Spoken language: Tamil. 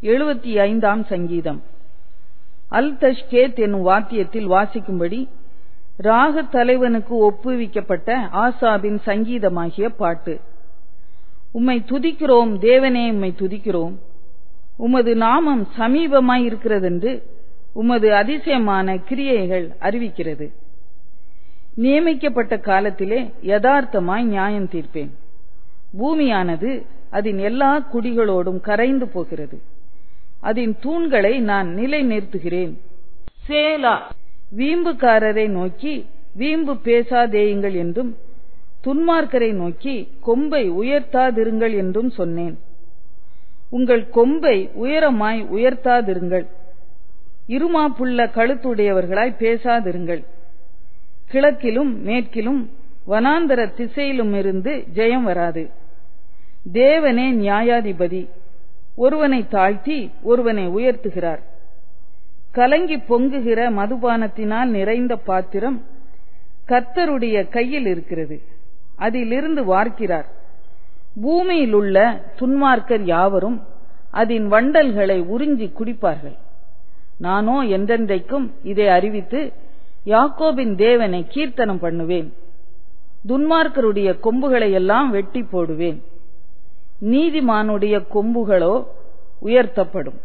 75ஆம் சங்கீதம். அல் தஷ்கேத் என்னும் வாத்தியத்தில் வாசிக்கும்படி ராக தலைவனுக்கு ஒப்புவிக்கப்பட்ட ஆசாபின் சங்கீதமாகிய பாட்டு. உம்மை துதிக்கிறோம் தேவனே, உம்மை துதிக்கிறோம். உமது நாமம் சமீபமாயிருக்கிறதென்று உமது அதிசயமான கிரியைகள் அறிவிக்கிறது. நியமிக்கப்பட்ட காலத்திலே யதார்த்தமாய் நியாயம் தீர்ப்பேன். பூமியானது அதன் எல்லா குடிகளோடும் கரைந்து போகிறது. அதன் தூண்களை நான் நிலை நிறுத்துகிறேன். சேலா. வீம்புக்காரரை நோக்கி வீம்பு பேசாதேயுங்கள் என்றும் துன்மார்க்கரை நோக்கி கொம்பை உயர்த்தாதிருங்கள் என்றும் சொன்னேன். உங்கள் கொம்பை உயரமாய் உயர்த்தாதிருங்கள், இருமாப்புள்ள கழுத்துடையவர்களாய் பேசாதிருங்கள். கிழக்கிலும் மேற்கிலும் வனாந்தர திசையிலும் இருந்து ஜெயம் வராது. தேவனே நியாயாதிபதி, ஒருவனை தாழ்த்தி ஒருவனை உயர்த்துகிறார். கலங்கி பொங்குகிற மதுபானத்தினால் நிறைந்த பாத்திரம் கர்த்தருடைய கையில் இருக்கிறது, அதிலிருந்து வார்க்கிறார். பூமியில் உள்ள துன்மார்க்கர் யாவரும் அதன் வண்டல்களை உறிஞ்சி குடிப்பார்கள். நானோ என்றென்றைக்கும் இதை அறிவித்து யாக்கோபின் தேவனை கீர்த்தனம் பண்ணுவேன். துன்மார்க்கருடைய கொம்புகளை எல்லாம் வெட்டி போடுவேன், நீதிமானுடைய கொம்புகளோ உயர்த்தப்படும்.